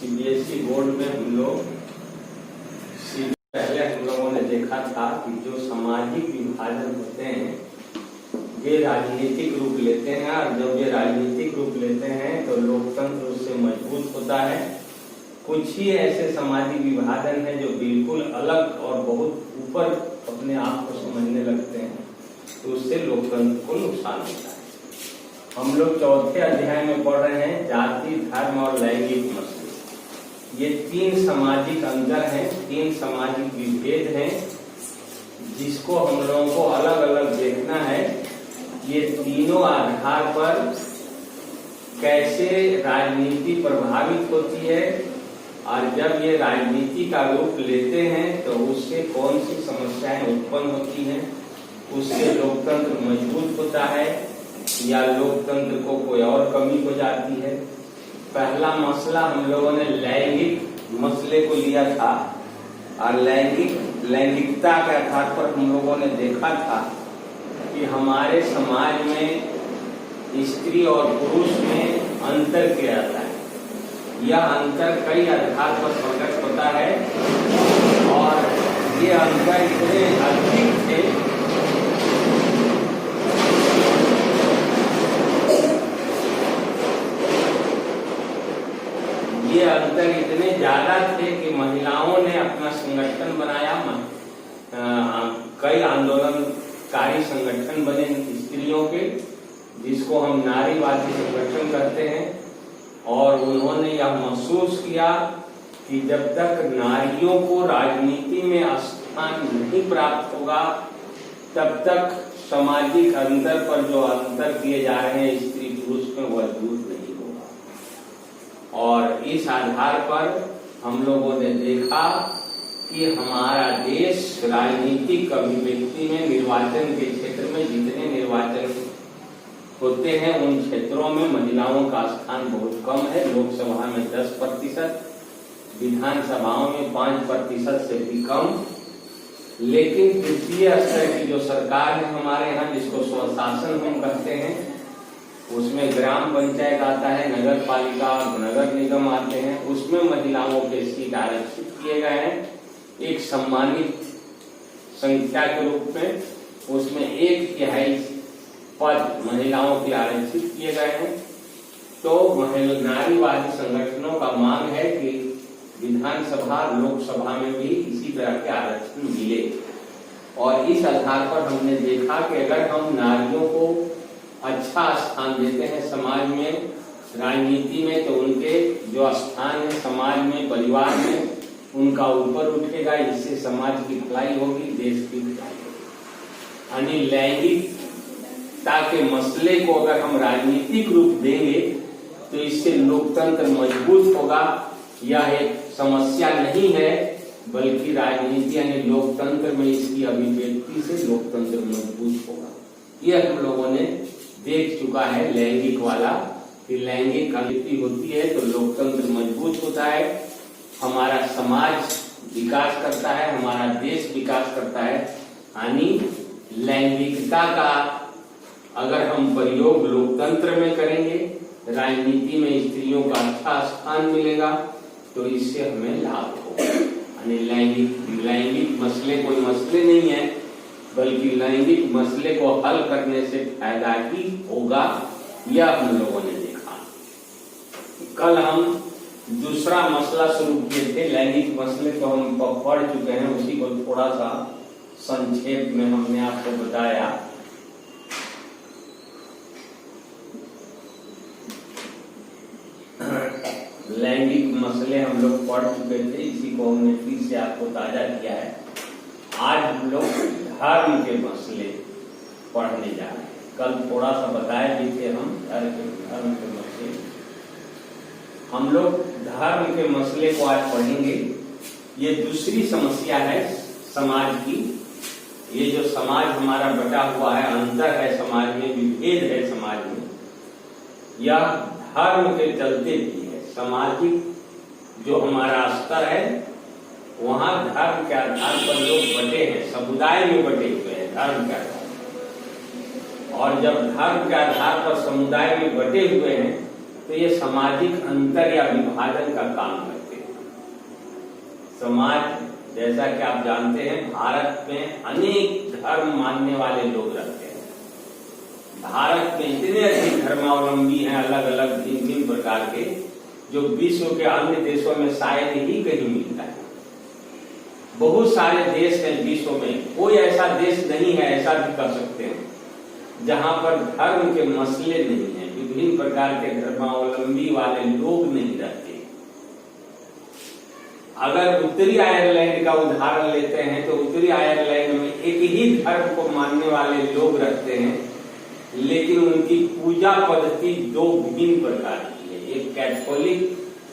CBSE board में हम लोग पहले हम लोगों ने देखा था कि जो सामाजिक विभाजन होते हैं ये राजनीतिक रूप लेते हैं, और जब ये राजनीतिक रूप लेते हैं तो लोकतंत्र उससे मजबूत होता है। कुछ ही ऐसे सामाजिक विभाजन है जो बिल्कुल अलग और बहुत ऊपर अपने आप को समझने लगते हैं, तो उससे लोकतंत्र को नुकसान होता है। हम लोग चौथे अध्याय में पढ़ रहे हैं जाति, धर्म और लैंगिक मसले। ये तीन सामाजिक अंतर हैं, तीन सामाजिक विभेद हैं, जिसको हम लोगों को अलग अलग देखना है। ये तीनों आधार पर कैसे राजनीति प्रभावित होती है, और जब ये राजनीति का रूप लेते हैं तो उससे कौन सी समस्याएं उत्पन्न होती हैं, उससे लोकतंत्र मजबूत होता है या लोकतंत्र को कोई और कमी हो जाती है। पहला मसला हम लोगों ने लैंगिक मसले को लिया था, और लैंगिकता के आधार पर हम लोगों ने देखा था कि हमारे समाज में स्त्री और पुरुष में अंतर किया जाता है। यह अंतर कई आधार पर प्रकट होता है, और ये अंतर इतने अधिक थे ये अंतर इतने ज्यादा थे कि महिलाओं ने अपना संगठन बनाया। कई आंदोलनकारी संगठन बने स्त्रियों के, जिसको हम नारीवादी संगठन कहते हैं, और उन्होंने यह महसूस किया कि जब तक नारियों को राजनीति में स्थान नहीं प्राप्त होगा तब तक सामाजिक अंतर पर जो अंतर किए जा रहे हैं स्त्री पुरुष में वह दूर नहीं होगा। और इस आधार पर हम लोगों ने देखा कि हमारा देश राजनीतिक अभिव्यक्ति में निर्वाचन के क्षेत्र में जितने निर्वाचन होते हैं उन क्षेत्रों में महिलाओं का स्थान बहुत कम है। लोकसभा में 10%, विधानसभाओं में 5% से भी कम। लेकिन तृतीय स्तर की जो सरकार है हमारे यहाँ, जिसको स्वशासन हम कहते हैं, उसमें ग्राम पंचायत आता है, नगर पालिका और नगर निगम आते हैं, उसमें महिलाओं के सीट आरक्षित किए गए हैं एक सम्मानित संख्या के रूप में। उसमें 1/3 पद महिलाओं के आरक्षित किए गए हैं। तो नारीवादी संगठनों का मांग है कि विधानसभा लोकसभा में भी इसी तरह के आरक्षण मिले, और इस आधार पर हमने देखा कि अगर हम नारियों को अच्छा स्थान देते हैं समाज में, राजनीति में, तो उनके जो स्थान है समाज में, परिवार में, उनका ऊपर उठेगा। इससे समाज की भलाई होगी, देश की भलाई होगी। यानी लैंगिकता के मसले को अगर हम राजनीतिक रूप देंगे तो इससे लोकतंत्र मजबूत होगा। यह एक समस्या नहीं है, बल्कि राजनीति यानी लोकतंत्र में इसकी अभिव्यक्ति से लोकतंत्र मजबूत होगा। यह हम लोगों ने देख चुका है लैंगिक वाला, कि लैंगिक अभिव्यक्ति होती है तो लोकतंत्र मजबूत होता है, हमारा समाज विकास करता है, हमारा देश विकास करता है। यानी लैंगिकता का अगर हम प्रयोग लोकतंत्र में करेंगे, राजनीति में स्त्रियों का अच्छा स्थान मिलेगा, तो इससे हमें लाभ होगा। यानी लैंगिक मसले कोई मसले नहीं है, बल्कि लैंगिक मसले को हल करने से फायदा ही होगा। यह हम लोगों ने देखा। कल हम दूसरा मसला शुरू किए थे। लैंगिक मसले तो हम पढ़ चुके हैं, उसी को थोड़ा सा संक्षेप में हमने आपको बताया। लैंगिक मसले हम लोग पढ़ चुके थे, इसी को हमने फिर से आपको ताजा किया है। आज हम लोग धर्म के मसले पढ़ने जा रहे हैं। कल थोड़ा सा बताया भी थे हम धर्म के मसले। हम लोग धर्म के मसले को आज पढ़ेंगे। ये दूसरी समस्या है समाज की। ये जो समाज हमारा बटा हुआ है, अंतर है समाज में, विभेद है समाज में, यह धर्म के चलते भी है। सामाजिक जो हमारा स्तर है वहां धर्म के आधार पर लोग बटे हैं, समुदाय में बटे हुए हैं धर्म के आधार पर। और जब धर्म के आधार पर समुदाय में बटे हुए हैं तो ये सामाजिक अंतर या विभाजन का काम करते हैं। समाज, जैसा कि आप जानते हैं, भारत में अनेक धर्म मानने वाले लोग रहते हैं। भारत में इतने अधिक धर्मावलंबी हैं, अलग अलग भिन्न प्रकार के, जो विश्व के अन्य देशों में शायद ही कहीं मिलता है। बहुत सारे देश हैं विश्व में, कोई ऐसा देश नहीं है, ऐसा भी कर सकते हैं, जहां पर धर्म के मसले नहीं है, विभिन्न प्रकार के धर्मावलंबी वाले लोग नहीं रहते। अगर उत्तरी आयरलैंड का उदाहरण लेते हैं तो उत्तरी आयरलैंड में एक ही धर्म को मानने वाले लोग रहते हैं, लेकिन उनकी पूजा पद्धति दो विभिन्न प्रकार की है। एक कैथोलिक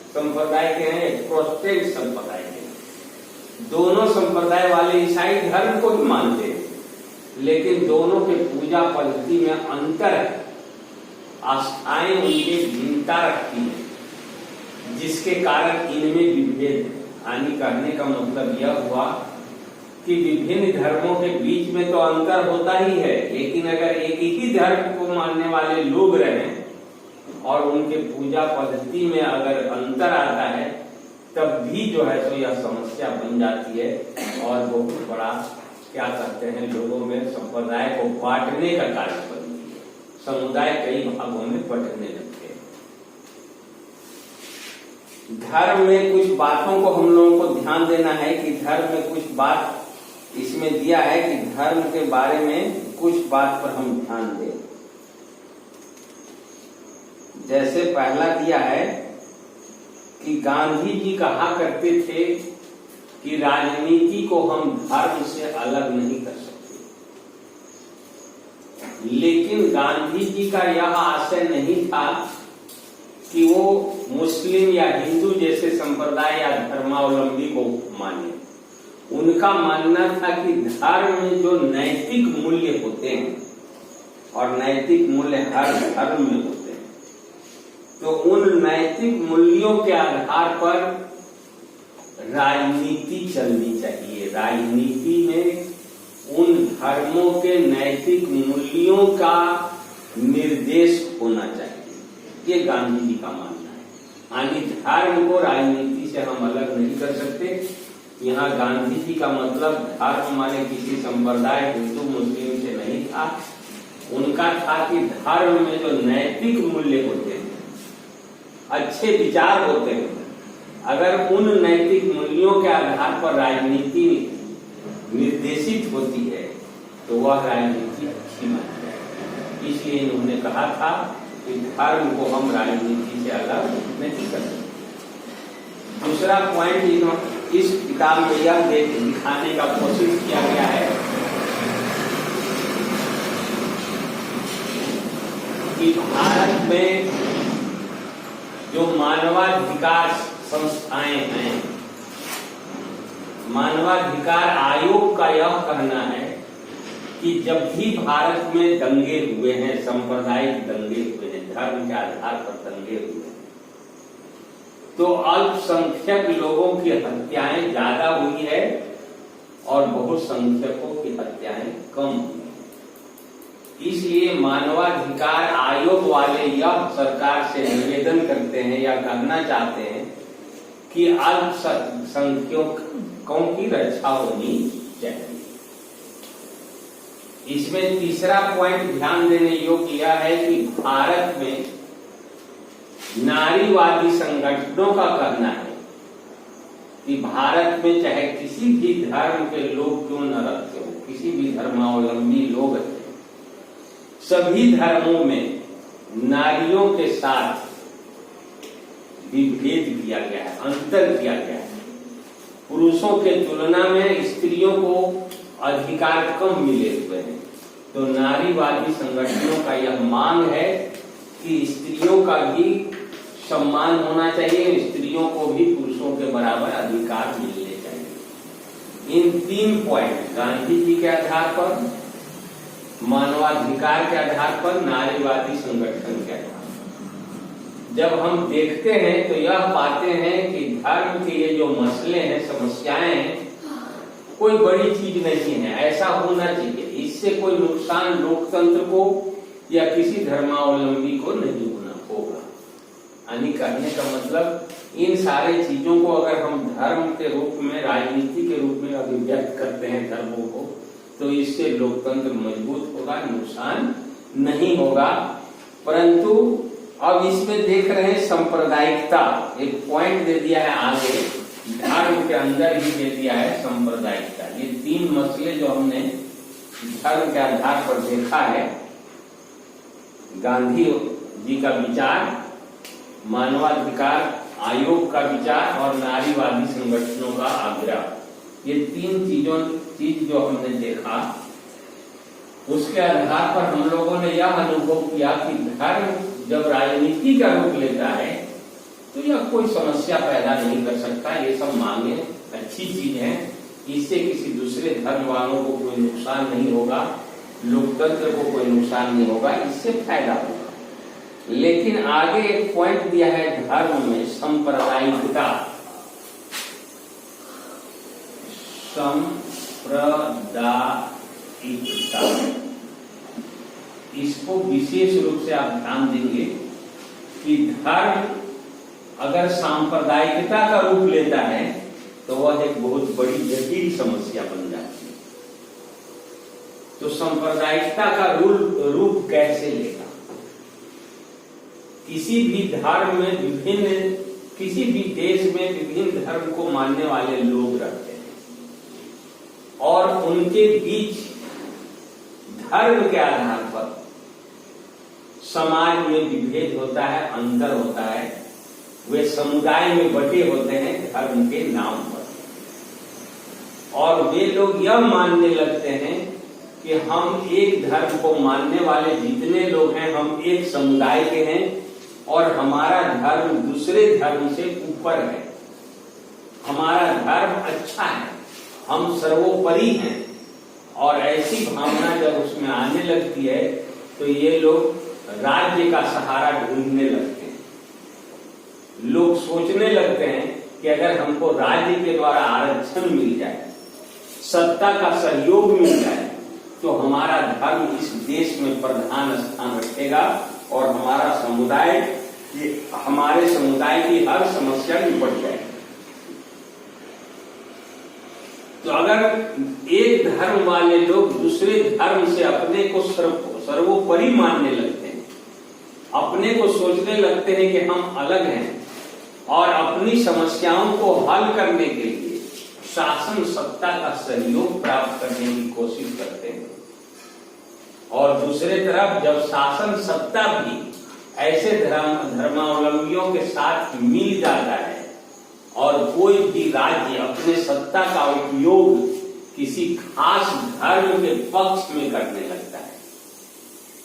संप्रदाय के हैं, एक प्रोटेस्टेंट संप्रदाय के हैं। दोनों संप्रदाय वाले ईसाई धर्म को भी मानते हैं, लेकिन दोनों के पूजा पद्धति में अंतर है। आस्थाएं उनकी भिन्नता रखती है, जिसके कारण इनमें विभेद है। हानि करने का मतलब यह हुआ कि विभिन्न धर्मों के बीच में तो अंतर होता ही है, लेकिन अगर एक ही धर्म को मानने वाले लोग रहें और उनके पूजा पद्धति में अगर अंतर आता है, तब भी जो है सो यह समस्या बन जाती है और बहुत बड़ा क्या कहते हैं, लोगों में संप्रदाय को बांटने का कारण बनती है। समुदाय कई भागों में बंटने लगते हैं। धर्म में कुछ बातों को हम लोगों को ध्यान देना है कि धर्म में कुछ बात इसमें दिया है कि धर्म के बारे में कुछ बात पर हम ध्यान दें। जैसे पहला दिया है कि गांधी जी कहा करते थे कि राजनीति को हम धर्म से अलग नहीं कर सकते, लेकिन गांधी जी का यह आशय नहीं था कि वो मुस्लिम या हिंदू जैसे संप्रदाय या धर्मावलंबी को माने। उनका मानना था कि धर्म में जो नैतिक मूल्य होते हैं, और नैतिक मूल्य हर धर्म में होते हैं, तो उन नैतिक मूल्यों के आधार पर राजनीति चलनी चाहिए। राजनीति में उन धर्मों के नैतिक मूल्यों का निर्देश होना चाहिए, ये गांधी जी का मानना है। यानी धर्म को राजनीति से हम अलग नहीं कर सकते। यहाँ गांधी जी का मतलब धर्म माने किसी संप्रदाय हिंदू मुस्लिम से नहीं था। उनका था कि धर्म में जो नैतिक मूल्य होते हैं, अच्छे विचार होते हैं, अगर उन नैतिक मूल्यों के आधार पर राजनीति निर्देशित होती है तो वह राजनीति अच्छी मानी जाएगी। इसलिए इन्होंने कहा था कि धर्म को हम राजनीति से अलग नहीं कर सकते। दूसरा पॉइंट इस किताब में यह दिखाने का कोशिश किया गया है कि भारत में जो मानवाधिकार संस्थाएं हैं, मानवाधिकार आयोग का यह कहना है कि जब भी भारत में दंगे हुए हैं, सांप्रदायिक दंगे हुए हैं, धर्म के आधार पर दंगे हुए हैं, तो अल्पसंख्यक लोगों की हत्याएं ज्यादा हुई है और बहुसंख्यकों की हत्याएं कम हुई है। इसलिए मानवाधिकार आयोग वाले यह सरकार से निवेदन करते हैं या कहना चाहते हैं कि अल्पसंख्यकों की रक्षा होनी चाहिए। इसमें तीसरा पॉइंट ध्यान देने योग्य यह है कि भारत में नारीवादी संगठनों का कहना है कि भारत में चाहे किसी भी धर्म के लोग क्यों न रहते हो, किसी भी धर्मावलंबी लोग रहते हो, सभी धर्मों में नारियों के साथ विभेद किया गया है, अंतर किया गया है। पुरुषों के तुलना में स्त्रियों को अधिकार कम मिले हुए हैं। तो नारीवादी संगठनों का यह मांग है कि स्त्रियों का भी सम्मान होना चाहिए, स्त्रियों को भी पुरुषों के बराबर अधिकार मिलने चाहिए। इन तीन पॉइंट, गांधी जी के आधार पर, मानवाधिकार के आधार पर, नारीवादी संगठन के आधार पर, जब हम देखते हैं तो यह पाते हैं कि धर्म के ये जो मसले हैं, समस्याएं हैं, कोई बड़ी चीज नहीं है, ऐसा होना चाहिए। इससे कोई नुकसान लोकतंत्र को या किसी धर्मावलंबी को नहीं होगा। यानी कहने का मतलब इन सारे चीजों को अगर हम धर्म के रूप में, राजनीति के रूप में अभिव्यक्त करते हैं धर्मों को, तो इससे लोकतंत्र मजबूत होगा, नुकसान नहीं होगा। परंतु अब इसमें देख रहे हैं सांप्रदायिकता, एक पॉइंट दे दिया है आगे, धर्म के अंदर ही दे दिया है सांप्रदायिकता। ये 3 मसले जो हमने धर्म के आधार पर देखा है, गांधी जी का विचार, मानवाधिकार आयोग का विचार और नारीवादी संगठनों का आग्रह, ये 3 चीज जो हमने देखा, उसके आधार पर हम लोगों ने यह अनुभव किया कि धर्म जब राजनीति का रूप लेता है तो यह कोई समस्या पैदा नहीं कर सकता। ये सब मांगे अच्छी चीज है, इससे किसी दूसरे धर्म वालों को कोई नुकसान नहीं होगा, लोकतंत्र को कोई नुकसान नहीं होगा, इससे फायदा होगा। लेकिन आगे एक पॉइंट दिया है धर्म में सांप्रदायिकता। इसको विशेष रूप से आप ध्यान देंगे कि धर्म अगर सांप्रदायिकता का रूप लेता है तो वह एक बहुत बड़ी जटिल समस्या बन जाती है। तो सांप्रदायिकता का रूप कैसे लेगा? किसी भी धर्म में विभिन्न, किसी भी देश में विभिन्न धर्म को मानने वाले लोग रहते हैं और उनके बीच धर्म के आधार पर समाज में विभेद होता है, अंतर होता है, वे समुदाय में बटे होते हैं धर्म के नाम पर, और वे लोग यह मानने लगते हैं कि हम एक धर्म को मानने वाले जितने लोग हैं हम एक समुदाय के हैं और हमारा धर्म दूसरे धर्म से ऊपर है, हमारा धर्म अच्छा है, हम सर्वोपरि हैं। और ऐसी भावना जब उसमें आने लगती है तो ये लोग राज्य का सहारा ढूंढने लगते हैं। लोग सोचने लगते हैं कि अगर हमको राज्य के द्वारा आरक्षण मिल जाए, सत्ता का सहयोग मिल जाए, तो हमारा धर्म इस देश में प्रधान स्थान रखेगा और हमारा समुदाय, हमारे समुदाय की हर समस्या निपट जाएगी। तो अगर एक धर्म वाले लोग दूसरे धर्म से अपने को सर्वोपरि मानने लगते हैं, अपने को सोचने लगते हैं कि हम अलग हैं और अपनी समस्याओं को हल करने के लिए शासन सत्ता का सहयोग प्राप्त करने की कोशिश करते हैं, और दूसरे तरफ जब शासन सत्ता भी ऐसे धर्मावलंबियों के साथ मिल जाता है और कोई भी राज्य अपने सत्ता का उपयोग किसी खास धर्म के पक्ष में करने लगता है,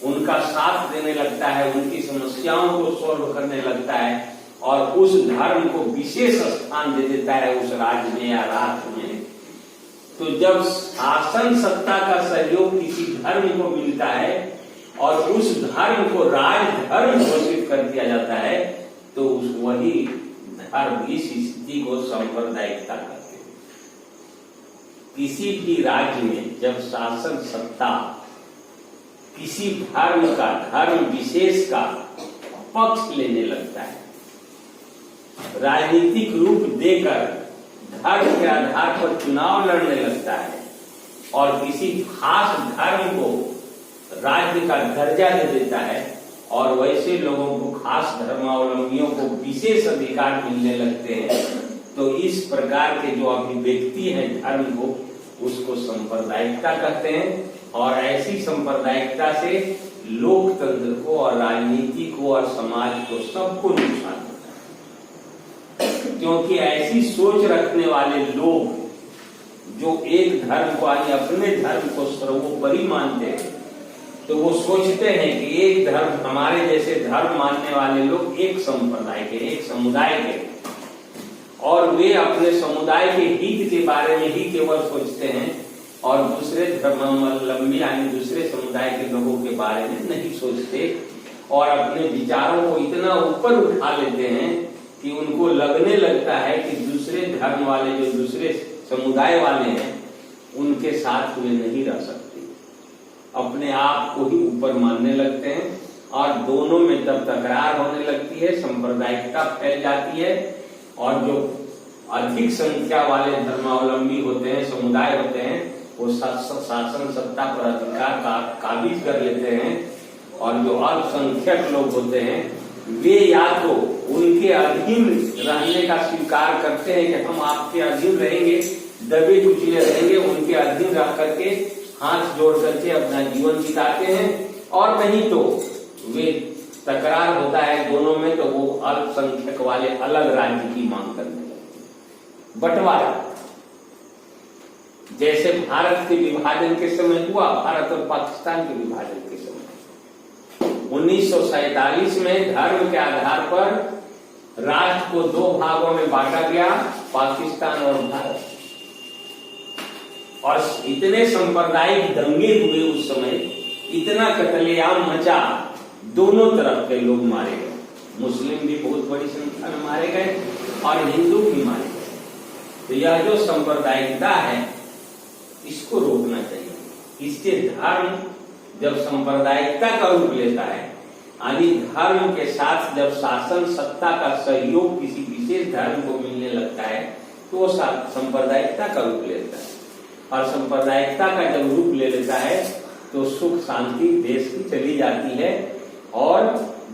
उनका साथ देने लगता है, उनकी समस्याओं को सॉल्व करने लगता है और उस धर्म को विशेष स्थान दे देता है उस राज्य में या राष्ट्र में, तो जब शासन सत्ता का सहयोग किसी धर्म को मिलता है और उस धर्म को राज धर्म घोषित कर दिया जाता है, तो उस वही धर्म, इस स्थिति को सांप्रदायिकता कहते हैं। किसी भी राज्य में जब शासन सत्ता किसी धर्म का, धर्म विशेष का पक्ष लेने लगता है, राजनीतिक रूप देकर धर्म के आधार पर चुनाव लड़ने लगता है और किसी खास धर्म को राज्य का दर्जा दे देता है और वैसे लोगों को, खास धर्मावलंबियों को विशेष अधिकार मिलने लगते हैं, तो इस प्रकार के जो अभिव्यक्ति है धर्म को, उसको सांप्रदायिकता कहते हैं। और ऐसी सांप्रदायिकता से लोकतंत्र को और राजनीति को और समाज को सबको नुकसान होता है, क्योंकि ऐसी सोच रखने वाले लोग जो एक धर्म को, यानी अपने धर्म को सर्वोपरि मानते हैं, तो वो सोचते हैं कि एक धर्म, हमारे जैसे धर्म मानने वाले लोग एक संप्रदाय के, एक समुदाय के, और वे अपने समुदाय के हित के बारे में ही केवल सोचते हैं और दूसरे धर्मावलंबी यानी दूसरे समुदाय के लोगों के बारे में नहीं सोचते, और अपने विचारों को इतना ऊपर उठा लेते हैं कि उनको लगने लगता है कि दूसरे धर्म वाले, जो दूसरे समुदाय वाले हैं, उनके साथ वे नहीं रह सकते, अपने आप को ही ऊपर मानने लगते हैं और दोनों में तब तकरार होने लगती है, सांप्रदायिकता फैल जाती है, और जो अधिक संख्या वाले धर्मावलंबी होते हैं, समुदाय होते हैं, वो शासन सत्ता पर अधिकार काबिज कर लेते हैं, और जो अल्पसंख्यक लोग होते हैं वे या तो उनके अधीन रहने का स्वीकार करते हैं कि हम आपके अधीन रहेंगे, दबे कुचले रहेंगे, उनके अधीन रह करके हाथ जोड़ करके अपना जीवन बिताते हैं, और नहीं तो वे तकरार होता है दोनों में, तो वो अल्पसंख्यक वाले अलग राज्य की मांग करने लगते हैं। बंटवारा, जैसे भारत के विभाजन के समय हुआ, भारत और पाकिस्तान के विभाजन के समय 1947 में धर्म के आधार पर राष्ट्र को दो भागों में बांटा गया, पाकिस्तान और भारत, और इतने सांप्रदायिक दंगे हुए उस समय, इतना कत्लेआम मचा, दोनों तरफ के लोग मारे गए, मुस्लिम भी बहुत बड़ी संख्या में मारे गए और हिंदू भी मारे गए। तो यह जो सांप्रदायिकता है इसको रोकना चाहिए। इससे धर्म जब सांप्रदायिकता का रूप लेता है, यानी धर्म के साथ जब शासन सत्ता का सहयोग किसी विशेष धर्म को मिलने लगता है, तो वो सांप्रदायिकता का रूप लेता है, और सांप्रदायिकता का जब रूप ले लेता है तो सुख शांति देश की चली जाती है, और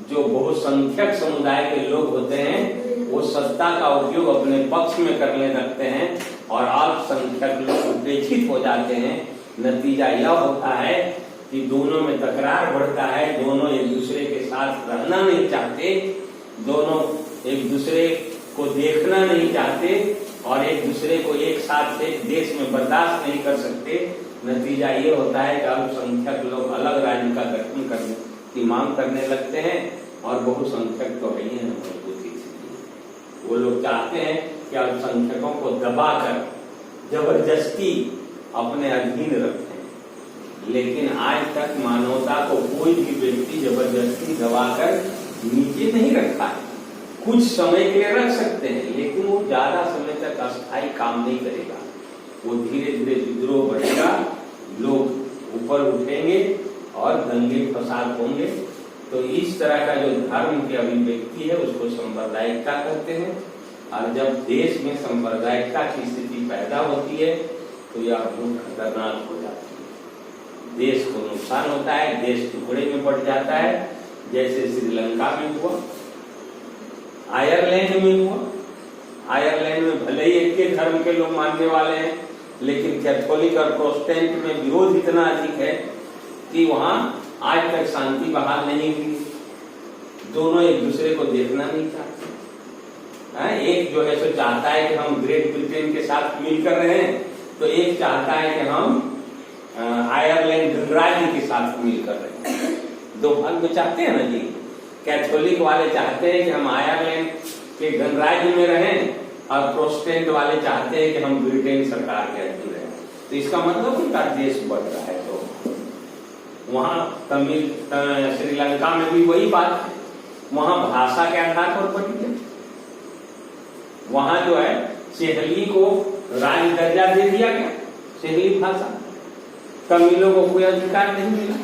जो बहुसंख्यक समुदाय के लोग होते हैं वो सत्ता का उपयोग अपने पक्ष में करने लगते हैं, और अल्पसंख्यक लोग उपेक्षित हो जाते हैं। नतीजा यह होता है कि दोनों में तकरार बढ़ता है, दोनों एक दूसरे के साथ रहना नहीं चाहते, दोनों एक दूसरे को देखना नहीं चाहते, और एक दूसरे को एक साथ एक देश में बर्दाश्त नहीं कर सकते। नतीजा ये होता है कि अल्पसंख्यक लोग अलग राज्य का गठन करने की मांग करने लगते हैं, और बहुसंख्यक तो है ही है मजबूती से। वो लोग चाहते हैं कि अल्पसंख्यकों को दबाकर जबरदस्ती अपने अधीन रखें, लेकिन आज तक मानवता को कोई भी व्यक्ति जबरदस्ती दबाकर नीचे नहीं रखा है। कुछ समय के लिए रख सकते हैं, लेकिन वो ज्यादा समय तक अस्थायी काम नहीं करेगा। वो धीरे धीरे विद्रोह बढ़ेगा, लोग ऊपर उठेंगे और दंगे फसाद होंगे। तो इस तरह का जो धर्म की अभिव्यक्ति है उसको सांप्रदायिकता कहते हैं, और जब देश में सांप्रदायिकता की स्थिति पैदा होती है तो यह बहुत खतरनाक हो जाती है, देश को नुकसान होता है, देश टुकड़े में बढ़ जाता है, जैसे श्रीलंका में हुआ, आयरलैंड में हुआ। आयरलैंड में भले ही एक के धर्म के लोग मानने वाले हैं, लेकिन कैथोलिक और प्रोटेस्टेंट में विरोध इतना अधिक है कि वहां आज तक शांति बहाल नहीं हुई। दोनों एक दूसरे को देखना नहीं चाहते। एक जो है सो चाहता है कि हम ग्रेट ब्रिटेन के साथ मिलकर रहें, तो एक चाहता है कि हम आयरलैंड गणराज्य के साथ मिलकर रहें। दो भाग में चाहते हैं ना जी। कैथोलिक वाले चाहते हैं कि हम आयरलैंड के गणराज्य में रहें, और प्रोटेस्टेंट वाले चाहते हैं कि हम ब्रिटेन सरकार के अधीन रहें। तो इसका मतलब उनका देश बढ़ रहा है। तो वहां श्रीलंका में भी वही बात है, वहां भाषा के आधार पर बढ़ी है। वहां जो है सेहली को राज दर्जा दे दिया गया, सेहली भाषा, तमिलों को कोई अधिकार नहीं मिला,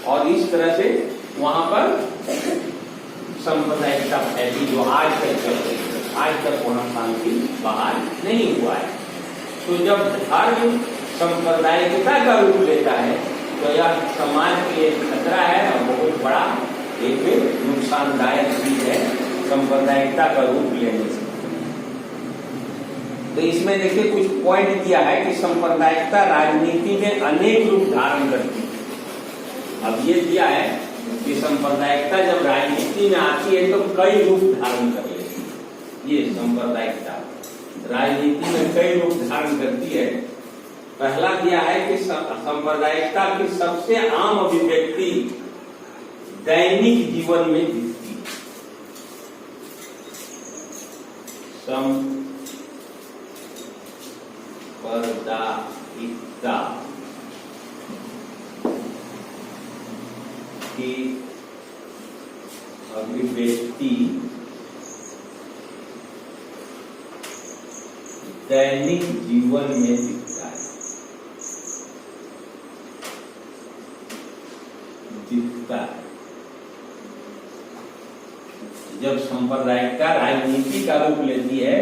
और इस तरह से वहां पर सांप्रदायिकता फैली जो आज तक चल रही है। आज तक वहां शांति बहाल नहीं हुआ है। तो जब धर्म सांप्रदायिकता का रूप लेता है तो यह समाज के लिए खतरा है, और बहुत बड़ा एक नुकसानदायक चीज है सांप्रदायिकता का रूप लेने से। तो इसमें देखिए कुछ पॉइंट दिया है कि सांप्रदायिकता राजनीति में अनेक रूप धारण करती है। अब ये दिया है कि सांप्रदायिकता जब राजनीति में आती है तो कई रूप धारण कर लेती है। ये सांप्रदायिकता राजनीति में कई रूप धारण करती है। पहला दिया है कि सांप्रदायिकता की सबसे आम अभिव्यक्ति दैनिक जीवन में दिखती है। सांप्रदायिकता की अभिव्यक्ति दैनिक जीवन में दिखता है। जब सांप्रदायिकता राजनीति का रूप लेती है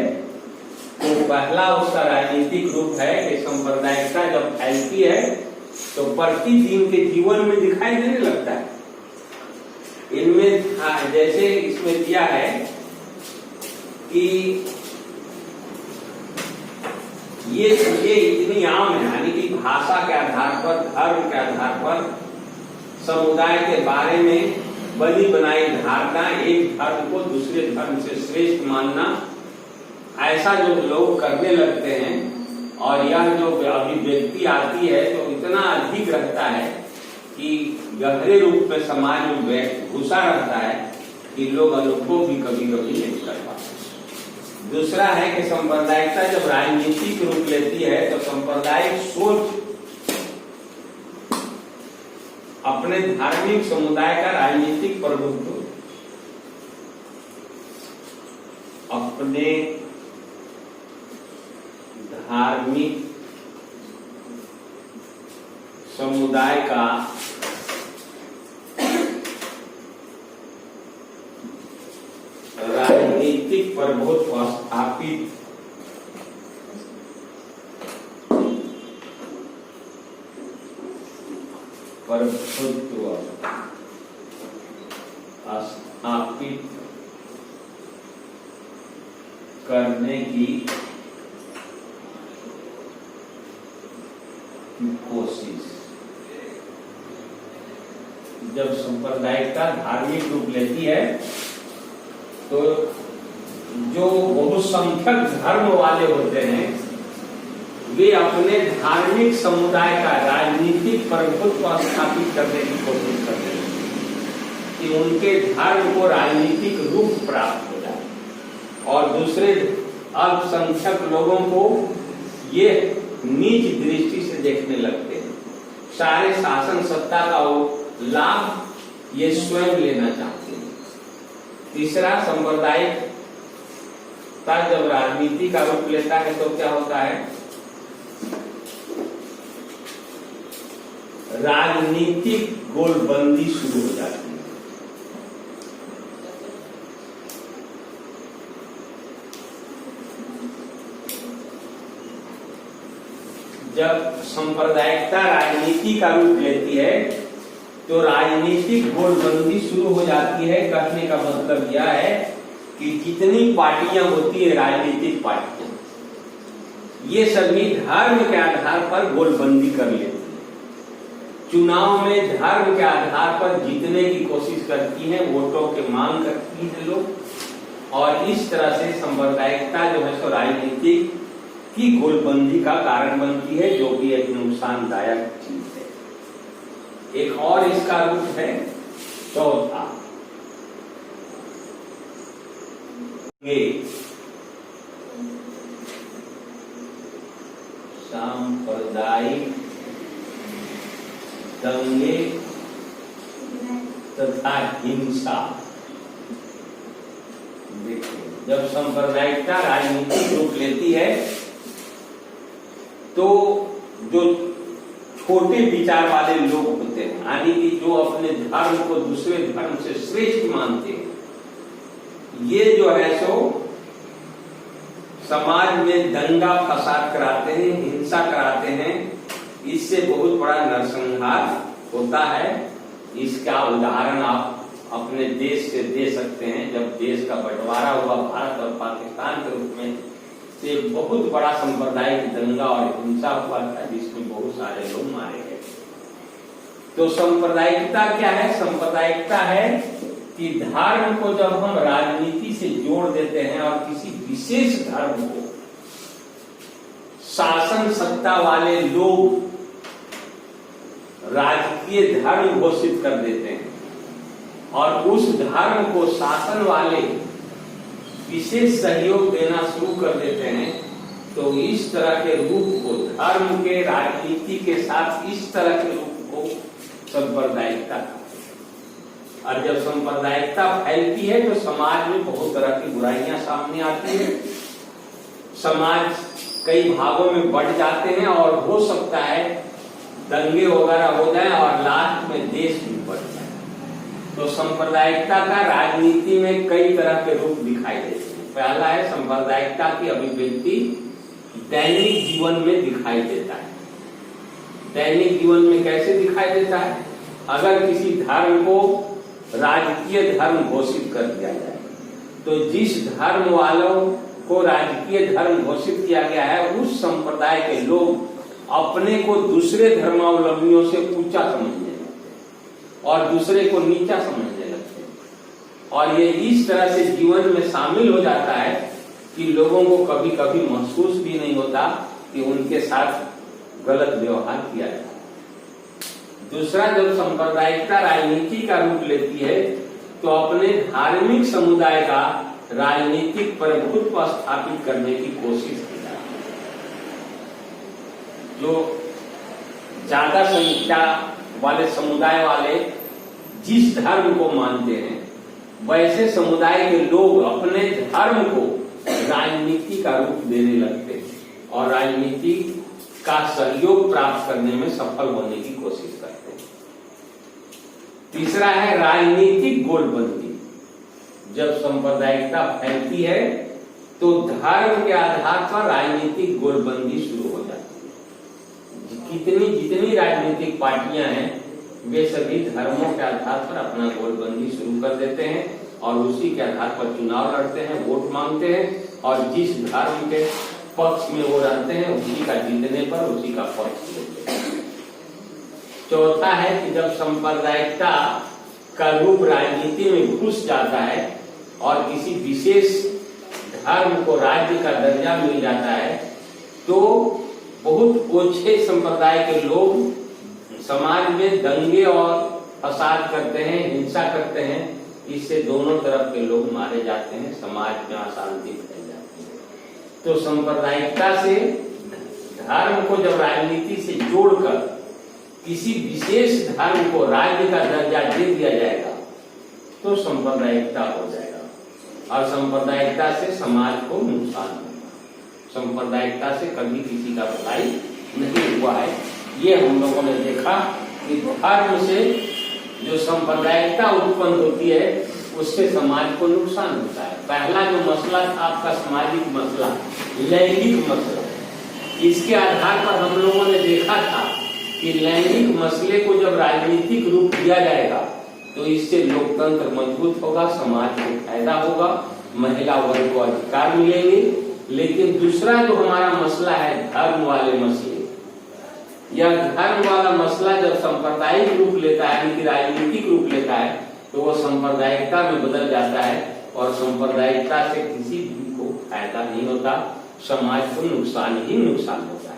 तो पहला उसका राजनीतिक रूप है कि सांप्रदायिकता जब फैलती है तो प्रतिदिन के जीवन में दिखाई देने लगता है। इनमें जैसे इसमें दिया है कि ये चीजें इतनी आम है, यानी कि भाषा के आधार पर, धर्म के आधार पर, समुदाय के बारे में बनी बनाई धारणा, एक धर्म को दूसरे धर्म से श्रेष्ठ मानना, ऐसा जो लोग करने लगते हैं और यह जो अभिव्यक्ति आती है तो इतना अधिक रहता है कि गहरे रूप में समाज में घुसा रहता है कि लोग अनुभव भी कभी कभी नहीं कर पाते। दूसरा है कि सांप्रदायिकता जब राजनीतिक रूप लेती है तो सांप्रदायिक सोच अपने धार्मिक समुदाय का राजनीतिक प्रभुत्व, अपने धार्मिक समुदाय का राजनीतिक प्रभुत्व स्थापित करने की कोशिश। जब सांप्रदायिकता धार्मिक रूप लेती है तो जो बहुसंख्यक धर्म वाले होते हैं वे अपने धार्मिक समुदाय का राजनीतिक प्रभुत्व स्थापित करने की कोशिश करते हैं कि उनके धर्म को राजनीतिक रूप प्राप्त हो जाए और दूसरे अल्पसंख्यक लोगों को ये नीच दृष्टि से देखने लगते हैं। सारे शासन सत्ता का लाभ ये स्वयं लेना चाहते हैं। तीसरा, सांप्रदायिकता जब राजनीति का रूप लेता है तो क्या होता है, राजनीतिक गोलबंदी शुरू हो जाती है। जब सांप्रदायिकता राजनीति का रूप लेती है तो राजनीतिक गोलबंदी शुरू हो जाती है। कहने का मतलब यह है कि जितनी पार्टियां होती है, राजनीतिक पार्टियां, ये सभी धर्म के आधार पर गोलबंदी कर लेती है। चुनाव में धर्म के आधार पर जीतने की कोशिश करती है, वोटों की मांग करती है लोग, और इस तरह से सांप्रदायिकता जो है सो राजनीतिक की गोलबंदी का कारण बनती है, जो कि एक नुकसानदायक चीज है। एक और इसका रूप है चौथा, सांप्रदायिक दंगे तथा हिंसा। देखिए, जब सांप्रदायिकता राजनीतिक रूप लेती है तो जो छोटे विचार वाले लोग होते हैं, यानी कि जो अपने धर्म को दूसरे धर्म से श्रेष्ठ मानते हैं, ये जो है सो समाज में दंगा फसाद कराते हैं, हिंसा कराते हैं। इससे बहुत बड़ा नरसंहार होता है। इसका उदाहरण आप अपने देश से दे सकते हैं। जब देश का बंटवारा हुआ भारत और पाकिस्तान के रूप में, से बहुत बड़ा सांप्रदायिक दंगा और हिंसा हुआ था जिसमें बहुत सारे लोग मारे गए। तो सांप्रदायिकता क्या है? सांप्रदायिकता है कि धर्म को जब हम राजनीति से जोड़ देते हैं और किसी विशेष धर्म को शासन सत्ता वाले लोग राजकीय धर्म घोषित कर देते हैं और उस धर्म को शासन वाले विशेष सहयोग देना शुरू कर देते हैं, तो इस तरह के रूप को, धर्म के राजनीति के साथ इस तरह के रूप को सांप्रदायिकता। और जब सांप्रदायिकता फैलती है तो समाज में बहुत तरह की बुराइयां सामने आती है। समाज कई भागों में बढ़ जाते हैं और हो सकता है दंगे वगैरह हो जाए और लास्ट में देश भी बढ़ जाए। तो सांप्रदायिकता का राजनीति में कई तरह के रूप दिखाई देते हैं। पहला है सांप्रदायिकता की अभिव्यक्ति दैनिक जीवन में दिखाई देता है। दैनिक जीवन में कैसे दिखाई देता है? अगर किसी धर्म को राजकीय धर्म घोषित कर दिया जाए तो जिस धर्म वालों को राजकीय धर्म घोषित किया गया है उस संप्रदाय के लोग अपने को दूसरे धर्मावलंबियों से ऊंचा समझने लगते हैं और दूसरे को नीचा समझने लगते हैं। और ये इस तरह से जीवन में शामिल हो जाता है कि लोगों को कभी कभी महसूस भी नहीं होता कि उनके साथ गलत व्यवहार किया जाता है। दूसरा, जब सांप्रदायिकता राजनीति का रूप लेती है तो अपने धार्मिक समुदाय का राजनीतिक प्रभुत्व स्थापित करने की कोशिश की जाती है। जो ज्यादा संख्या वाले समुदाय वाले जिस धर्म को मानते हैं वैसे समुदाय के लोग अपने धर्म को राजनीति का रूप देने लगते हैं और राजनीति का सहयोग प्राप्त करने में सफल होने की कोशिश करते हैं। तीसरा है राजनीतिक गोलबंदी। जब सांप्रदायिकता फैलती है तो धर्म के आधार पर राजनीतिक गोलबंदी शुरू हो जाती है। जितनी राजनीतिक पार्टियां हैं वे सभी धर्मों के आधार पर अपना गोलबंदी शुरू कर देते हैं और उसी के आधार पर चुनाव लड़ते हैं, वोट मांगते हैं और जिस धर्म के पक्ष में वो रहते हैं उसी का जीतने पर उसी का पक्ष लेते हैं। चौथा है कि जब सांप्रदायिकता का रूप राजनीति में घुस जाता है और किसी विशेष धर्म को राज्य का दर्जा मिल जाता है तो बहुत ओछे संप्रदाय के लोग समाज में दंगे और फसाद करते हैं, हिंसा करते हैं। इससे दोनों तरफ के लोग मारे जाते हैं, समाज में अशांति फैल जाती है। तो सांप्रदायिकता से धर्म को जब राजनीति से जोड़कर किसी विशेष धर्म को राज्य का दर्जा दे दिया जाएगा तो सांप्रदायिकता हो जाएगा और सांप्रदायिकता से समाज को नुकसान होगा। सांप्रदायिकता से कभी किसी का भलाई नहीं हुआ है। ये हम लोगों ने देखा कि धर्म से जो सांप्रदायिकता उत्पन्न होती है उससे समाज को नुकसान होता है। पहला जो मसला था आपका सामाजिक मसला, लैंगिक मसला, इसके आधार पर हम लोगों ने देखा था कि लैंगिक मसले को जब राजनीतिक रूप दिया जाएगा तो इससे लोकतंत्र मजबूत होगा, समाज को फायदा होगा, महिला वर्ग को अधिकार मिलेंगे। लेकिन दूसरा जो हमारा मसला है धर्म वाले मसले, यह धर्म वाला मसला जब सांप्रदायिक रूप लेता है यानी कि राजनीतिक रूप लेता है तो वो सांप्रदायिकता में बदल जाता है और सांप्रदायिकता से किसी भी को फायदा नहीं होता, समाज को नुकसान ही नुकसान होता है।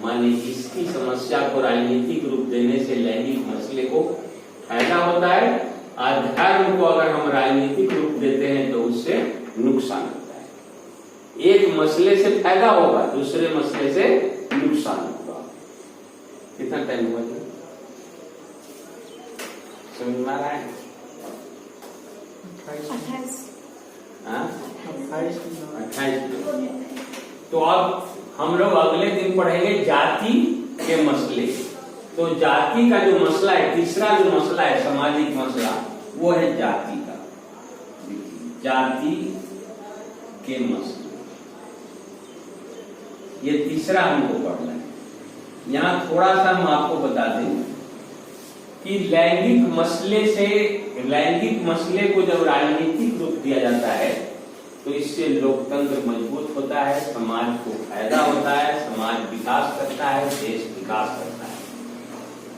माने इसकी समस्या को राजनीतिक रूप देने से लैंगिक मसले को फायदा होता है और धर्म को अगर हम राजनीतिक रूप देते हैं तो उससे नुकसान होता है। एक मसले से फायदा होगा, दूसरे मसले से नुकसान होगा। कितना टाइम हुआ था? समझ में आ रहा है? 28। तो अब हम लोग अगले दिन पढ़ेंगे जाति के मसले। तो जाति का जो मसला है, तीसरा जो मसला है सामाजिक मसला, वो है जाति का। जाति के मसले, ये तीसरा हमको पढ़ना है। यहाँ थोड़ा सा हम आपको बता दें कि लैंगिक मसले को जब राजनीतिक रूप दिया जाता है तो इससे लोकतंत्र मजबूत होता है, समाज को फायदा होता है, समाज विकास करता है, देश विकास करता है।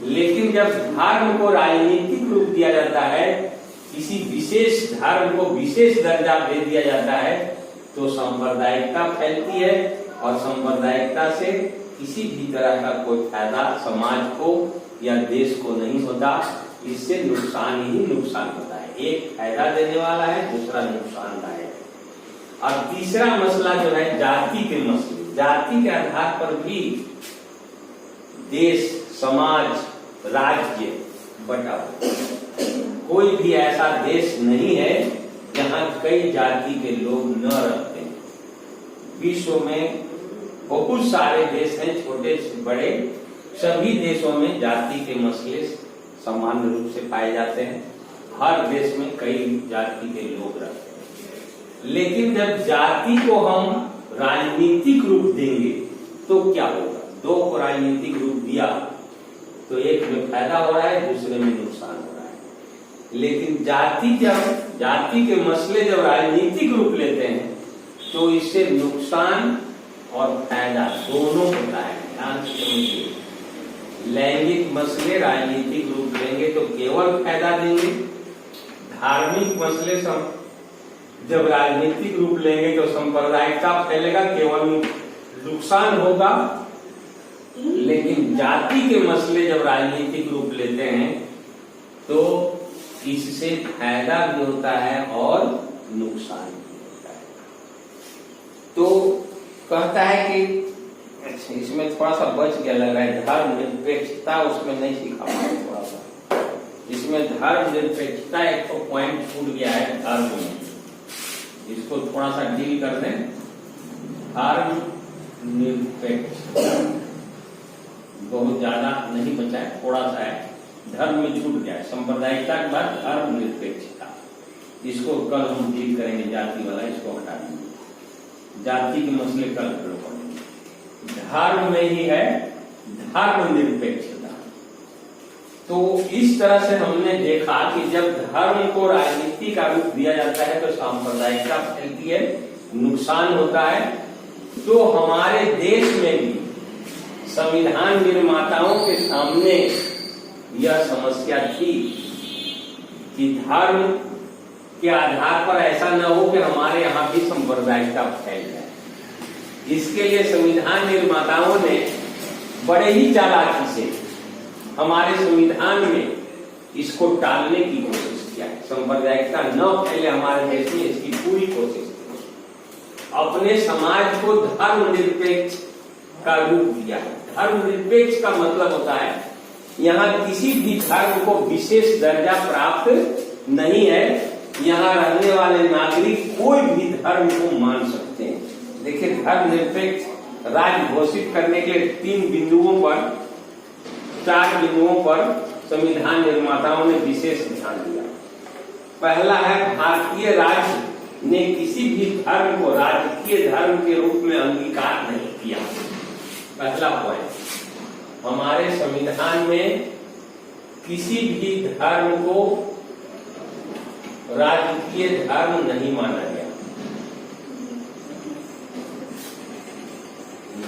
लेकिन जब धर्म को राजनीतिक रूप दिया जाता है, किसी विशेष धर्म को विशेष दर्जा दे दिया जाता है तो सांप्रदायिकता फैलती है और सांप्रदायिकता से किसी भी तरह का कोई फायदा समाज को या देश को नहीं होता, इससे नुकसान ही नुकसान होता है। एक फायदा देने वाला है, दूसरा नुकसानदायक। और तीसरा मसला जो है जाति के मसले, जाति के आधार पर भी देश, समाज, राज्य बटा हुआ। कोई भी ऐसा देश नहीं है जहां कई जाति के लोग न रहते हैं। विश्व में बहुत सारे देश हैं, छोटे से बड़े, सभी देशों में जाति के मसले सामान्य रूप से पाए जाते हैं। हर देश में कई जाति के लोग रहते हैं, लेकिन जब जाति को हम राजनीतिक रूप देंगे तो क्या होगा? दो को राजनीतिक रूप दिया तो एक में फायदा हो रहा है, दूसरे में नुकसान हो रहा है। लेकिन जाति के मसले जब राजनीतिक रूप लेते हैं तो इससे नुकसान और फायदा दोनों होता है। ध्यान से समझिए, लैंगिक मसले राजनीतिक रूप लेंगे तो केवल फायदा देंगे, धार्मिक मसले जब राजनीतिक रूप लेंगे तो सांप्रदायिकता फैलेगा, केवल नुकसान होगा। लेकिन जाति के मसले जब राजनीतिक रूप लेते हैं तो इससे फायदा भी होता है और नुकसान भी होता है। तो कहता है कि अच्छा, इसमें थोड़ा सा बच गया लग रहा है, धर्म निरपेक्षता उसमें नहीं सीखा पाए थोड़ा सा, इसमें धर्म निरपेक्षता एक तो पॉइंट छूट गया है धर्म में, इसको थोड़ा सा डील कर दें। धर्म निरपेक्षता बहुत ज्यादा नहीं बचा है, थोड़ा सा है, धर्म में छूट गया है। सांप्रदायिकता के बाद धर्म निरपेक्षता, इसको कल हम डील करेंगे, जाति वाला इसको हटा देंगे, जाति के मसले कल पढ़ेंगे। धर्म में ही है धर्म निरपेक्षता। तो इस तरह से हमने देखा कि जब धर्म को राजनीति का रूप दिया जाता है तो सांप्रदायिकता फैलती है, नुकसान होता है। तो हमारे देश में भी संविधान निर्माताओं के सामने यह समस्या थी कि धर्म के आधार पर ऐसा न हो कि हमारे यहाँ भी सांप्रदायिकता फैल जाए। इसके लिए संविधान निर्माताओं ने बड़े ही चालाकी से हमारे संविधान में इसको टालने की कोशिश किया है। सांप्रदायिकता न फैले हमारे देश में, इसकी पूरी कोशिश की। अपने समाज को धर्म निरपेक्ष का रूप दिया है। धर्म निरपेक्ष का मतलब होता है यहाँ किसी भी धर्म को विशेष दर्जा प्राप्त नहीं है, यहाँ रहने वाले नागरिक कोई भी धर्म को मान सकते हैं। देखिए, धर्म निरपेक्ष राज्य घोषित करने के 4 बिंदुओं पर संविधान निर्माताओं ने विशेष ध्यान दिया। पहला है, भारतीय राज्य ने किसी भी धर्म को राजकीय धर्म के रूप में अंगीकार नहीं किया। पहला पॉइंट, हमारे संविधान में किसी भी धर्म को राजकीय धर्म नहीं माना गया,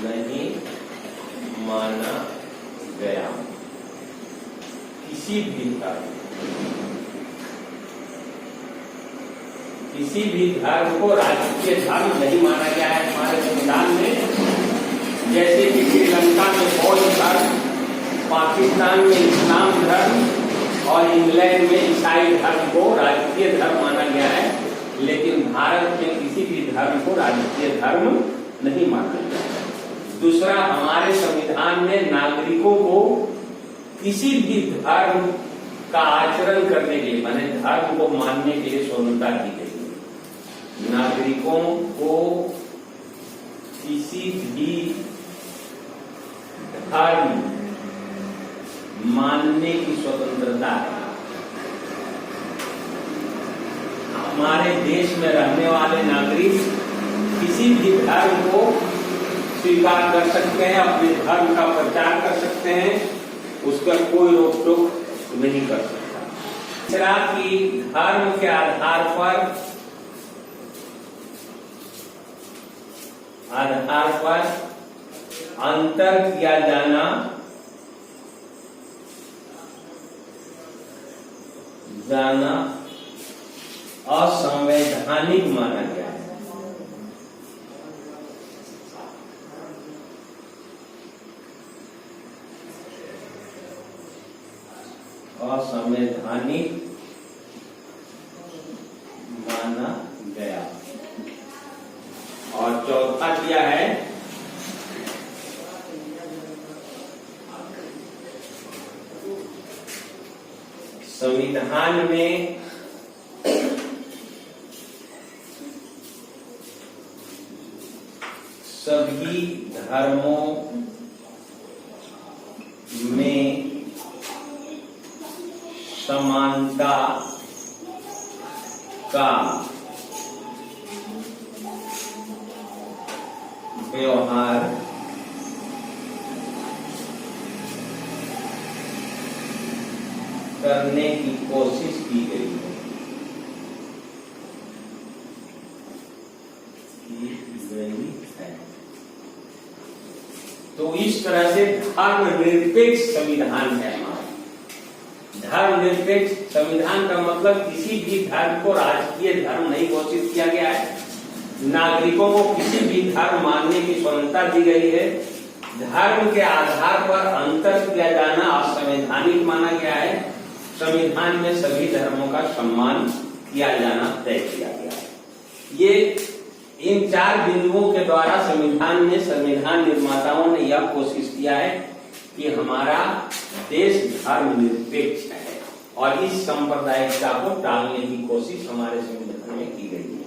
नहीं माना गया किसी भी धर्म को राजकीय धर्म नहीं माना गया है हमारे संविधान में। जैसे कि श्रीलंका में बौद्ध धर्म, पाकिस्तान में इस्लाम धर्म और इंग्लैंड में ईसाई धर्म को राजकीय धर्म माना गया है, लेकिन भारत में किसी भी धर्म को राजकीय धर्म नहीं माना गया। दूसरा, हमारे संविधान में नागरिकों को किसी भी धर्म का आचरण करने के लिए, माने धर्म को मानने के लिए स्वतंत्रता दी गई है। नागरिकों को किसी भी धर्म मानने की स्वतंत्रता है। हमारे देश में रहने वाले नागरिक किसी भी धर्म को स्वीकार कर सकते हैं, अपने धर्म का प्रचार कर सकते हैं, उसका कोई रोक टोक नहीं कर सकता। तीसरा कि धर्म के आधार पर अंतर किया जाना असंवैधानिक माना गया है। असंवैधानिक माना गया। और चौथा क्या है, संविधान में सभी धर्मों में समानता का व्यवहार करने की कोशिश की गई है। तो इस तरह से धर्मनिरपेक्ष संविधान है हमारा। धर्मनिरपेक्ष संविधान का मतलब किसी भी धर्म को राजकीय धर्म नहीं घोषित किया गया है। नागरिकों को किसी भी धर्म मानने की स्वतंत्रता दी गई है। धर्म के आधार पर अंतर किया जाना असंवैधानिक माना गया है। संविधान में सभी धर्मों का सम्मान किया जाना तय किया गया है। ये इन 4 बिंदुओं के द्वारा संविधान निर्माताओं ने यह कोशिश किया है कि हमारा देश धर्मनिरपेक्ष है और इस सांप्रदायिकता को टालने की कोशिश हमारे संविधान में की गई है।